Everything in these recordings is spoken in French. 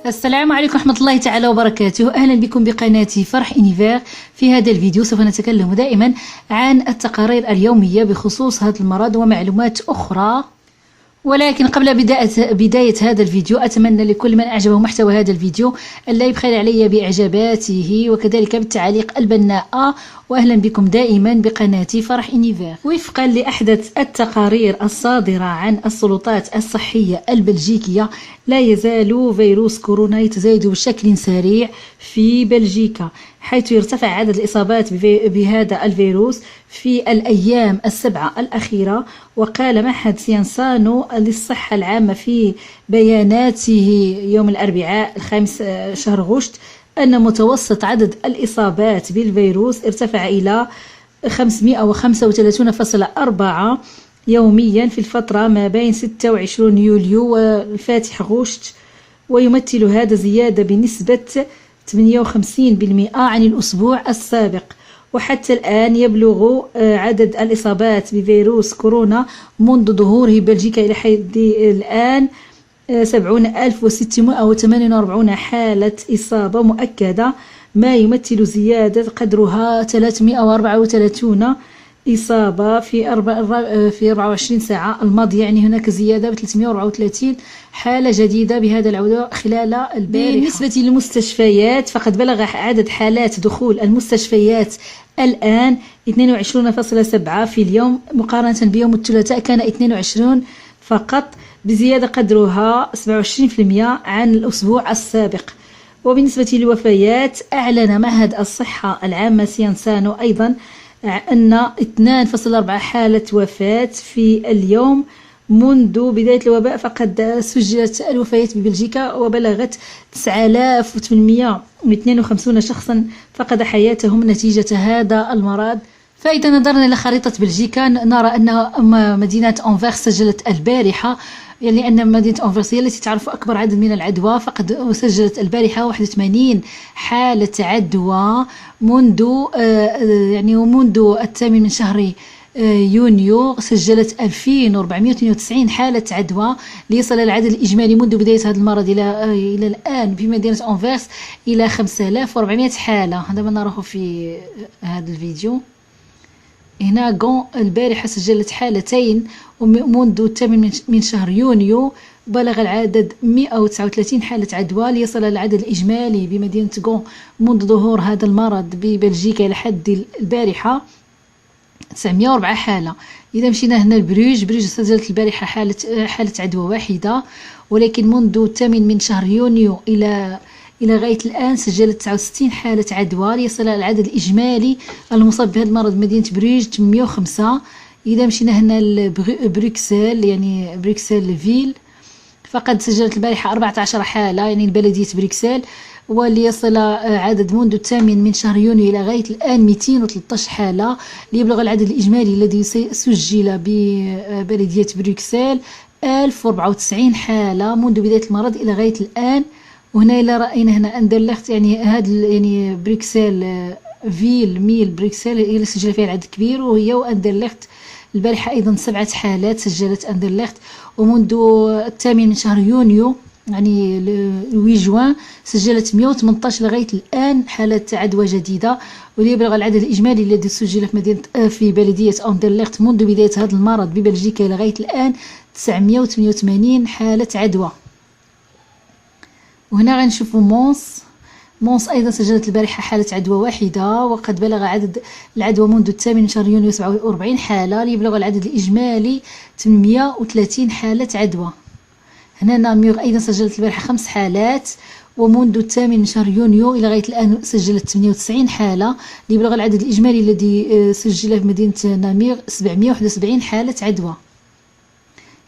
السلام عليكم ورحمة الله تعالى وبركاته. أهلا بكم بقناتي فرح إنيفير. في هذا الفيديو سوف نتكلم دائما عن التقارير اليومية بخصوص هذا المرض ومعلومات أخرى، ولكن قبل بداية هذا الفيديو أتمنى لكل من أعجبه محتوى هذا الفيديو أن لا يبخل علي بإعجاباته وكذلك بالتعليق البناءة. وأهلا بكم دائما بقناتي فرح إنيفير. وفقا لأحدث التقارير الصادرة عن السلطات الصحية البلجيكية، لا يزال فيروس كورونا يتزايد بشكل سريع في بلجيكا، حيث يرتفع عدد الإصابات بهذا الفيروس في الأيام السبعة الأخيرة. وقال معهد سيانسانو للصحة العامة في بياناته يوم الأربعاء 5 شهر غشت أن متوسط عدد الإصابات بالفيروس ارتفع إلى 535.4 يوميا في الفترة ما بين 26 يوليو والفاتح غشت، ويمثل هذا زيادة بنسبة 58% عن الأسبوع السابق. وحتى الآن يبلغ عدد الإصابات بفيروس كورونا منذ ظهوره بلجيكا إلى حد الآن 70,648 حالة إصابة مؤكدة، ما يمثل زيادة قدرها 334 إصابة في 24 ساعة الماضية. يعني هناك زيادة ب 334 حالة جديدة بهذا العدوى خلال البارحة. بالنسبة للمستشفيات، فقد بلغ عدد حالات دخول المستشفيات الآن 22.7 في اليوم، مقارنة بيوم الثلاثاء كان 22 فقط، بزيادة قدرها 27% عن الأسبوع السابق. وبالنسبة للوفيات، أعلن معهد الصحة العامة سيانسانو أيضا أن 2.4 حالة وفاة في اليوم منذ بداية الوباء. فقد سجلت الوفيات ببلجيكا وبلغت 9852 شخصا فقد حياتهم نتيجة هذا المرض. فإذا نظرنا إلى خريطة بلجيكا نرى أن مدينة أنفيرس سجلت البارحة، يعني أن مدينة أنفيرس هي التي تعرف أكبر عدد من العدوى، فقد سجلت البارحة 81 حالة عدوى منذ منذ 8 من شهر يونيو سجلت 2492 حالة عدوى، ليصل العدد الإجمالي منذ بداية هذا المرض إلى الآن في مدينة أنفيرس إلى 5400 حالة. هذا ما نراه في هذا الفيديو. هنا غون البارحة سجلت حالتين، ومنذ 8 من شهر يونيو بلغ العدد 139 حالة عدوى، ليصل العدد الإجمالي بمدينة غون منذ ظهور هذا المرض ببلجيكا إلى حد البارحة 904 حالة. إذا مشينا هنا لبروج سجلت البارحة حالة عدوى واحدة، ولكن منذ 8 من شهر يونيو إلى غاية الآن سجلت 69 حالة عدوى، ليصل العدد الإجمالي المصاب بهذا المرض بمدينة بروج 805. إذا مشينا هنا لبروكسل، يعني بروكسل فيل، فقد سجلت البارحة 14 حالة، يعني بلدية بروكسل، وليصل عدد منذ 8 من شهر يونيو إلى غاية الآن 213 حالة، ليبلغ العدد الإجمالي الذي سجل ببلدية بروكسل 1094 حالة منذ بداية المرض إلى غاية الآن. وهنا إلا رأينا هنا أندرلخت، يعني يعني بروكسل فيل ميل بروكسل هي اللي سجل فيها العدد كبير، وهي وأندرلخت البارحة أيضا 7 حالات سجلت أندرلخت. ومنذ 8 من شهر يونيو يعني 8 جوان سجلت 118 لغاية الآن حالة عدوى جديدة، وليبلغ العدد الإجمالي الذي سجل في بلدية أندرلخت منذ بداية هذا المرض ببلجيكا لغاية الآن 988 حالة عدوى. وهنا غنشوفوا مونس أيضا سجلت البارحة حالة عدوى واحدة، وقد بلغ عدد العدوى منذ 8 من شهر يونيو 47 حالة، ليبلغ العدد الإجمالي 830 حالة عدوى. هنا نامير أيضا سجلت البارحة 5 حالات، ومنذ 8 من شهر يونيو إلى غاية الآن سجلت 98 حالة، ليبلغ العدد الإجمالي الذي سجل في مدينة نامير 771 حالة عدوى.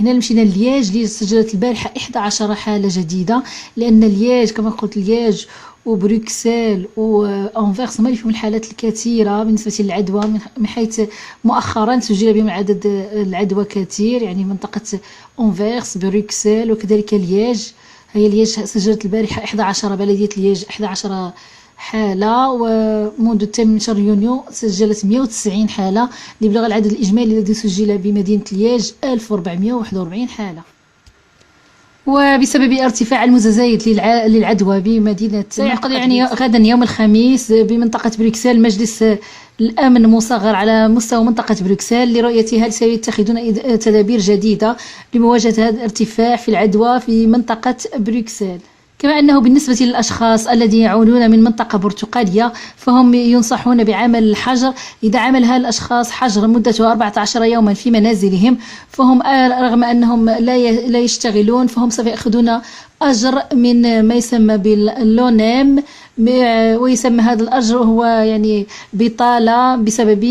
هنا مشينا للياج سجلت البارحة 11 حالة جديدة، لأن لياج كما قلت لياج وبروكسل وأنفيرس ما فيهم الحالات الكثيرة بالنسبة للعدوى، من حيث مؤخرا سجل بهم عدد العدوى كثير، يعني منطقة أنفيرس بروكسل وكذلك لياج. هي لياج سجلت البارحة 11 بلدية لياج 11 حالة، ومنذ 8 من شهر يونيو سجلت 190 حالة، ليبلغ العدد الإجمالي الذي سجل بمدينة لياج 1441 حالة. وبسبب ارتفاع المتزايد للعدوى بمدينة سيعقد يعني غدا يوم الخميس بمنطقة بروكسل مجلس الأمن مصغر على مستوى منطقة بروكسل لرؤية هل سيتخذون تدابير جديدة لمواجهة هذا الارتفاع في العدوى في منطقة بروكسل. كما أنه بالنسبة للأشخاص الذين يعودون من منطقة برتقالية فهم ينصحون بعمل الحجر. إذا عمل هؤلاء حجر مدته 14 يوما في منازلهم فهم رغم أنهم لا يشتغلون فهم سوف يأخذون أجر من ما يسمى باللونيم، ويسمى هذا الأجر هو يعني بطالة بسبب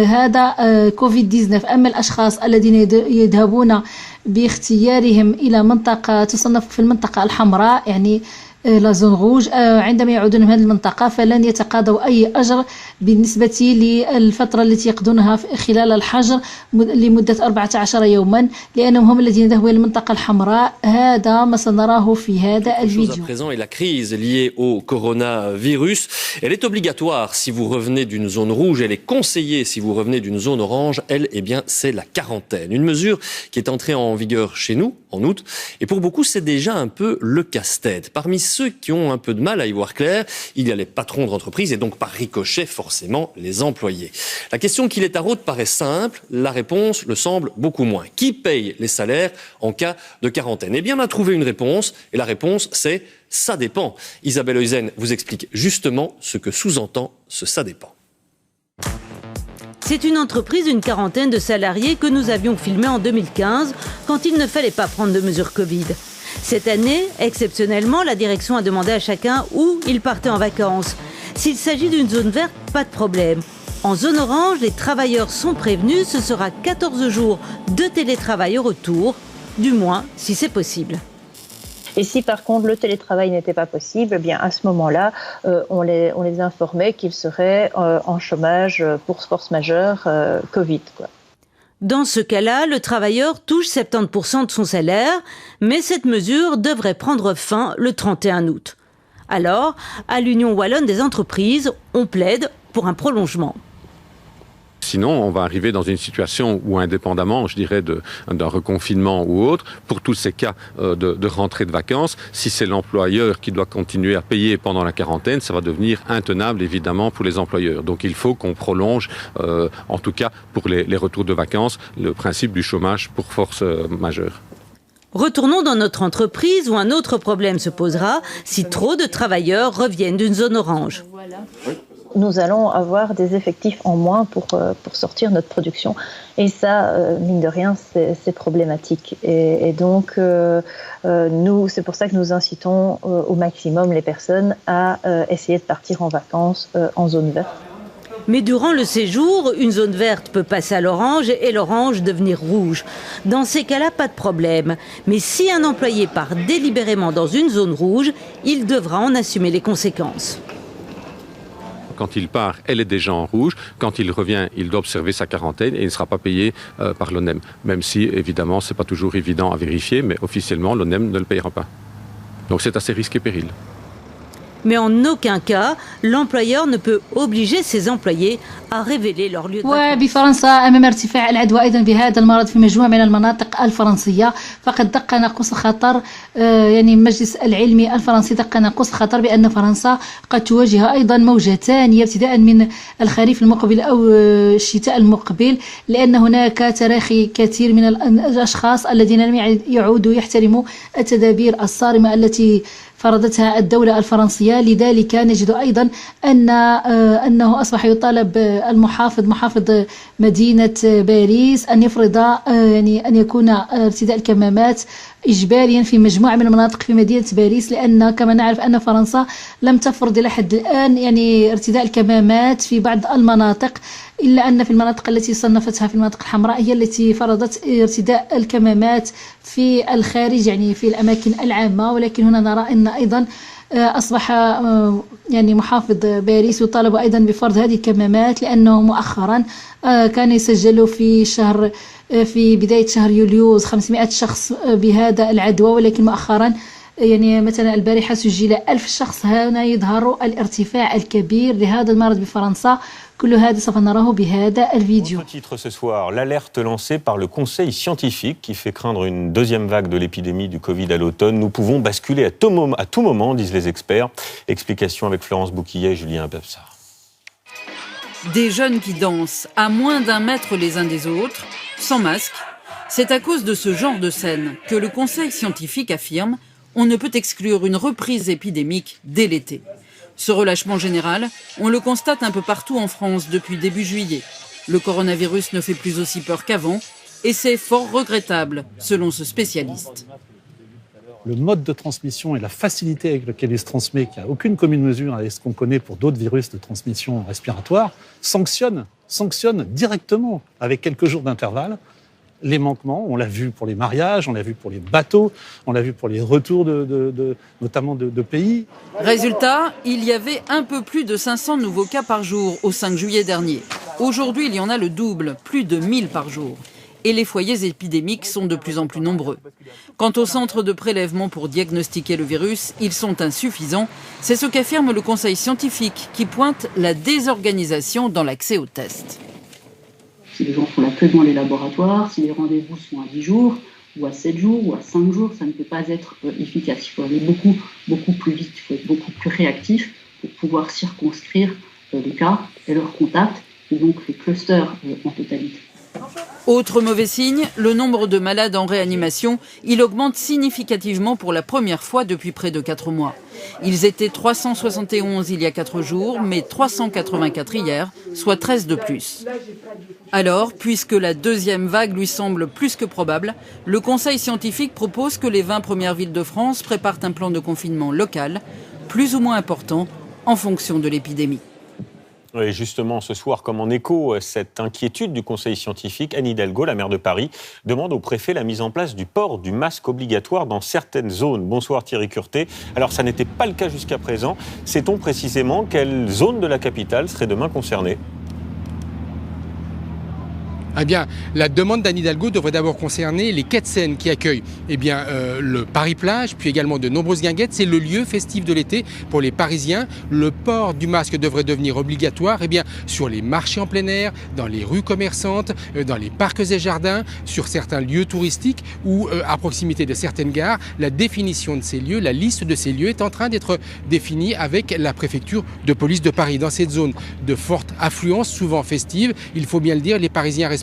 هذا كوفيد-19. أما الأشخاص الذين يذهبون باختيارهم إلى منطقة تصنف في المنطقة الحمراء يعني لا زون روج، عندما يعودون من هذه المنطقة فلن يتقاضوا أي أجر بالنسبة للفترة التي يقضونها خلال الحجر لمدة 14 يوما، لأنهم هم الذين ذهبوا إلى المنطقة الحمراء. هذا ما سنراه في هذا الفيديو. Et la crise liée au coronavirus, elle est obligatoire si vous revenez d'une zone rouge, elle est conseillée si vous revenez d'une zone orange, elle, eh bien, c'est la quarantaine. Une mesure qui est entrée en vigueur chez nous en août, et pour beaucoup, c'est déjà un peu le casse-tête. Parmi ceux qui ont un peu de mal à y voir clair, il y a les patrons de l'entreprise et donc par ricochet, forcément, les employés. La question qui les taraude paraît simple, la réponse le semble beaucoup moins. Qui paye les salaires en cas de quarantaine? Eh bien, on a trouvé une réponse, et la réponse, c'est ça dépend. Isabelle Heusen vous explique justement ce que sous-entend ce ça dépend. C'est une entreprise d'une quarantaine de salariés que nous avions filmé en 2015 quand il ne fallait pas prendre de mesures Covid. Cette année, exceptionnellement, la direction a demandé à chacun où il partait en vacances. S'il s'agit d'une zone verte, pas de problème. En zone orange, les travailleurs sont prévenus, ce sera 14 jours de télétravail au retour, du moins si c'est possible. Et si par contre le télétravail n'était pas possible, eh bien à ce moment-là, on les informait qu'ils seraient en chômage pour force majeure Covid, quoi. Dans ce cas-là, le travailleur touche 70% de son salaire, mais cette mesure devrait prendre fin le 31 août. Alors, à l'Union wallonne des entreprises, on plaide pour un prolongement. Sinon, on va arriver dans une situation où, indépendamment, je dirais, d'un reconfinement ou autre, pour tous ces cas de rentrée de vacances, si c'est l'employeur qui doit continuer à payer pendant la quarantaine, ça va devenir intenable, évidemment, pour les employeurs. Donc, il faut qu'on prolonge, en tout cas pour les retours de vacances, le principe du chômage pour force majeure. Retournons dans notre entreprise où un autre problème se posera si trop de travailleurs reviennent d'une zone orange. Nous allons avoir des effectifs en moins pour sortir notre production. Et ça, mine de rien, c'est problématique. Et donc, c'est pour ça que nous incitons au maximum les personnes à essayer de partir en vacances en zone verte. Mais durant le séjour, une zone verte peut passer à l'orange et l'orange devenir rouge. Dans ces cas-là, pas de problème. Mais si un employé part délibérément dans une zone rouge, il devra en assumer les conséquences. Quand il part, elle est déjà en rouge. Quand il revient, il doit observer sa quarantaine et il ne sera pas payé par l'ONEM. Même si, évidemment, ce n'est pas toujours évident à vérifier, mais officiellement, l'ONEM ne le payera pas. Donc c'est assez risque et péril. Mais en aucun cas, l'employeur ne peut obliger ses employés à révéler leur lieu de vacances. وبفرنسا أمام ارتفاع العدوى أيضا بهذا المرض في مجموعة من المناطق الفرنسية فقد دق ناقوس خطر، يعني المجلس العلمي الفرنسي دق ناقوس خطر بأن فرنسا قد تواجه أيضا موجة ثانية ابتداء من الخريف المقبل أو الشتاء المقبل، لأن هناك تراخي كثير من الأشخاص الذين لم يعودوا يحترموا التدابير الصارمة التي فرضتها الدولة الفرنسية. لذلك نجد أيضا أنه أصبح يطالب محافظ مدينة باريس أن يفرض يعني أن يكون ارتداء الكمامات إجباريا في مجموعة من المناطق في مدينة باريس، لأن كما نعرف أن فرنسا لم تفرض إلى حد الآن يعني ارتداء الكمامات في بعض المناطق، إلا أن في المناطق التي صنفتها في المناطق الحمراء هي التي فرضت ارتداء الكمامات في الخارج يعني في الأماكن العامة. ولكن هنا نرى أن أيضا أصبح يعني محافظ باريس يطالب أيضا بفرض هذه الكمامات، لأنه مؤخرا كان يسجل في بداية شهر يوليو 500 شخص بهذا العدوى، ولكن مؤخرا يعني مثلا البارحة سجل 1000 شخص. هنا يظهر الارتفاع الكبير لهذا المرض بفرنسا. كل هذا سوف نراه بهذا الفيديو. Autre titre ce soir, l'alerte lancée par le Conseil scientifique qui fait craindre une deuxième vague de l'épidémie du Covid à l'automne. Nous pouvons basculer à tout moment, disent les experts. Explication avec Florence Bouquillet et Julien Babsar. Des jeunes qui dansent à moins d'1 mètre les uns des autres, sans masque. C'est à cause de ce genre de scène que le Conseil scientifique affirme on ne peut exclure une reprise épidémique dès l'été. Ce relâchement général, on le constate un peu partout en France depuis début juillet. Le coronavirus ne fait plus aussi peur qu'avant et c'est fort regrettable, selon ce spécialiste. Le mode de transmission et la facilité avec laquelle il se transmet, qui n'a aucune commune mesure avec ce qu'on connaît pour d'autres virus de transmission respiratoire, sanctionne directement, avec quelques jours d'intervalle, les manquements. On l'a vu pour les mariages, on l'a vu pour les bateaux, on l'a vu pour les retours notamment de pays. Résultat, il y avait un peu plus de 500 nouveaux cas par jour au 5 juillet dernier. Aujourd'hui, il y en a le double, plus de 1000 par jour. Et les foyers épidémiques sont de plus en plus nombreux. Quant aux centres de prélèvement pour diagnostiquer le virus, ils sont insuffisants. C'est ce qu'affirme le Conseil scientifique qui pointe la désorganisation dans l'accès aux tests. Si les gens font la queue devant les laboratoires, si les rendez-vous sont à 10 jours, ou à 7 jours, ou à 5 jours, ça ne peut pas être efficace. Il faut aller beaucoup plus vite, il faut être beaucoup plus réactif pour pouvoir circonscrire les cas et leurs contacts, et donc les clusters en totalité. Autre mauvais signe, le nombre de malades en réanimation, il augmente significativement pour la première fois depuis près de 4 mois. Ils étaient 371 il y a 4 jours, mais 384 hier, soit 13 de plus. Alors, puisque la deuxième vague lui semble plus que probable, le Conseil scientifique propose que les 20 premières villes de France préparent un plan de confinement local, plus ou moins important, en fonction de l'épidémie. Et justement, ce soir, comme en écho à cette inquiétude du Conseil scientifique, Anne Hidalgo, la maire de Paris, demande au préfet la mise en place du port du masque obligatoire dans certaines zones. Bonsoir Thierry Curté. Alors, ça n'était pas le cas jusqu'à présent. Sait-on précisément quelle zone de la capitale serait demain concernée ? Eh bien, la demande d'Anne Hidalgo devrait d'abord concerner les quais de Seine qui accueillent le Paris-Plage, puis également de nombreuses guinguettes. C'est le lieu festif de l'été pour les Parisiens. Le port du masque devrait devenir obligatoire sur les marchés en plein air, dans les rues commerçantes, dans les parcs et jardins, sur certains lieux touristiques ou à proximité de certaines gares. La définition de ces lieux, la liste de ces lieux est en train d'être définie avec la préfecture de police de Paris. Dans cette zone de forte affluence, souvent festive, il faut bien le dire, les Parisiens respectaient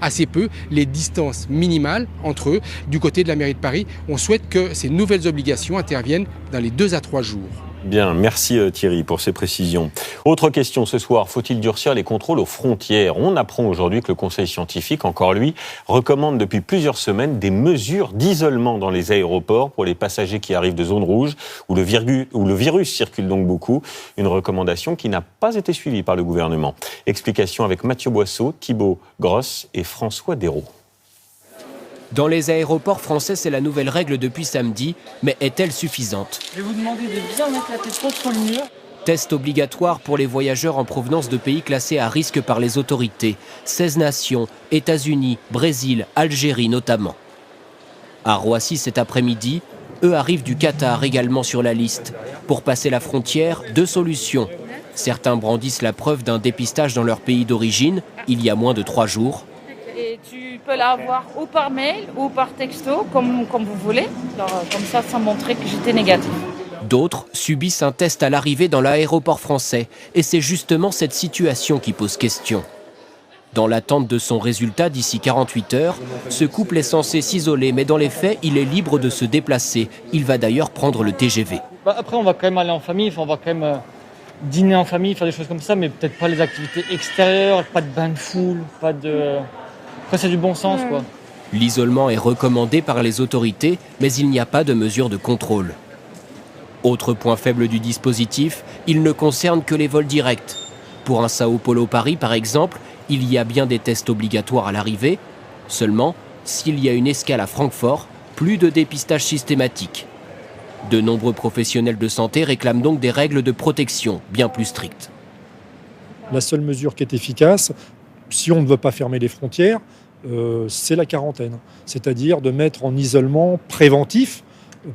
assez peu les distances minimales entre eux. Du côté de la mairie de Paris, on souhaite que ces nouvelles obligations interviennent dans les 2 à 3 jours. Bien, merci Thierry pour ces précisions. Autre question ce soir, faut-il durcir les contrôles aux frontières ? On apprend aujourd'hui que le Conseil scientifique, encore lui, recommande depuis plusieurs semaines des mesures d'isolement dans les aéroports pour les passagers qui arrivent de zones rouges où le virus circule donc beaucoup. Une recommandation qui n'a pas été suivie par le gouvernement. Explication avec Mathieu Boisseau, Thibaut Grosse et François Dérault. Dans les aéroports français, c'est la nouvelle règle depuis samedi, mais est-elle suffisante ? Je vais vous demander de bien mettre la tête contre le mur. Test obligatoire pour les voyageurs en provenance de pays classés à risque par les autorités. 16 nations, États-Unis, Brésil, Algérie notamment. À Roissy cet après-midi, eux arrivent du Qatar également sur la liste. Pour passer la frontière, 2 solutions. Certains brandissent la preuve d'un dépistage dans leur pays d'origine, il y a moins de 3 jours. Et tu peux l'avoir ou par mail ou par texto, comme vous voulez. Alors, comme ça montrait que j'étais négative. D'autres subissent un test à l'arrivée dans l'aéroport français. Et c'est justement cette situation qui pose question. Dans l'attente de son résultat d'ici 48 heures, ce couple est censé s'isoler, mais dans les faits, il est libre de se déplacer. Il va d'ailleurs prendre le TGV. Après, on va quand même aller en famille, on va quand même dîner en famille, faire des choses comme ça, mais peut-être pas les activités extérieures, pas de bain de foule, pas de... Après, c'est du bon sens, quoi. L'isolement est recommandé par les autorités, mais il n'y a pas de mesure de contrôle. Autre point faible du dispositif, il ne concerne que les vols directs. Pour un Sao Paulo-Paris, par exemple, il y a bien des tests obligatoires à l'arrivée. Seulement, s'il y a une escale à Francfort, plus de dépistage systématique. De nombreux professionnels de santé réclament donc des règles de protection bien plus strictes. La seule mesure qui est efficace, si on ne veut pas fermer les frontières, c'est la quarantaine. C'est-à-dire de mettre en isolement préventif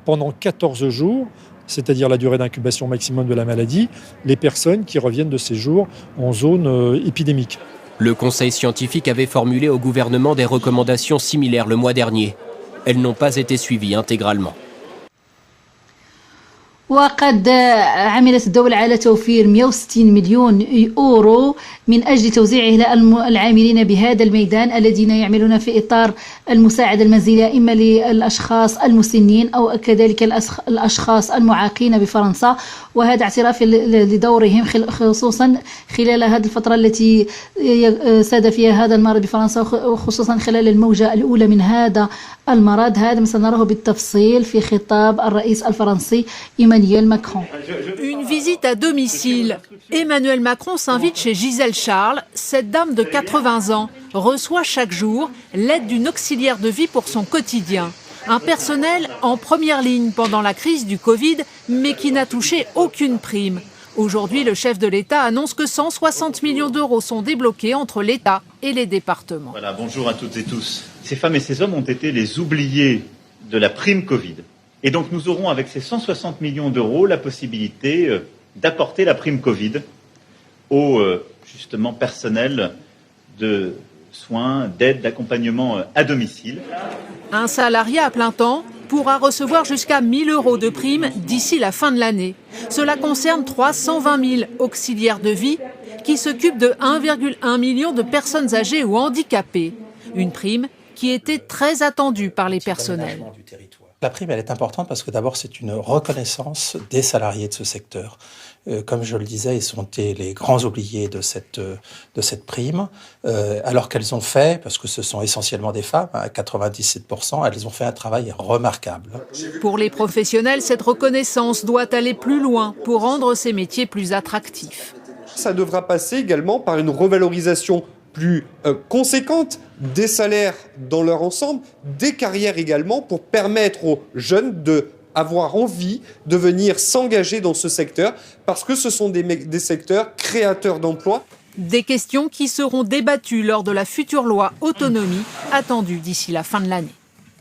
pendant 14 jours, c'est-à-dire la durée d'incubation maximum de la maladie, les personnes qui reviennent de séjour en zone épidémique. Le Conseil scientifique avait formulé au gouvernement des recommandations similaires le mois dernier. Elles n'ont pas été suivies intégralement. وقد عملت الدولة على توفير 160 مليون يورو من أجل توزيعه إلى العاملين بهذا الميدان الذين يعملون في إطار المساعدة المنزلية إما للأشخاص المسنين أو كذلك الأشخاص المعاقين بفرنسا، وهذا اعتراف لدورهم خصوصا خلال هذه الفترة التي ساد فيها هذا المرض بفرنسا، وخصوصا خلال الموجة الأولى من هذا المرض. هذا ما سنراه بالتفصيل في خطاب الرئيس الفرنسي Emmanuel Macron. Une visite à domicile. Emmanuel Macron s'invite chez Gisèle Charles. Cette dame de 80 ans reçoit chaque jour l'aide d'une auxiliaire de vie pour son quotidien. Un personnel en première ligne pendant la crise du Covid, mais qui n'a touché aucune prime. Aujourd'hui, le chef de l'État annonce que 160 millions d'euros sont débloqués entre l'État et les départements. Voilà, bonjour à toutes et tous. Ces femmes et ces hommes ont été les oubliés de la prime Covid. Et donc nous aurons avec ces 160 millions d'euros la possibilité d'apporter la prime Covid au justement personnel de soins, d'aide, d'accompagnement à domicile. Un salarié à plein temps pourra recevoir jusqu'à 1 000 euros de prime d'ici la fin de l'année. Cela concerne 320 000 auxiliaires de vie qui s'occupent de 1,1 million de personnes âgées ou handicapées. Une prime qui était très attendue par les personnels. La prime, elle est importante parce que d'abord, c'est une reconnaissance des salariés de ce secteur. Comme je le disais, ils ont été les grands oubliés de cette prime, alors qu'elles ont fait, parce que ce sont essentiellement des femmes, à 97%, elles ont fait un travail remarquable. Pour les professionnels, cette reconnaissance doit aller plus loin pour rendre ces métiers plus attractifs. Ça devra passer également par une revalorisation plus conséquente des salaires dans leur ensemble, des carrières également, pour permettre aux jeunes d'avoir envie de venir s'engager dans ce secteur, parce que ce sont des secteurs créateurs d'emplois. Des questions qui seront débattues lors de la future loi autonomie attendue d'ici la fin de l'année.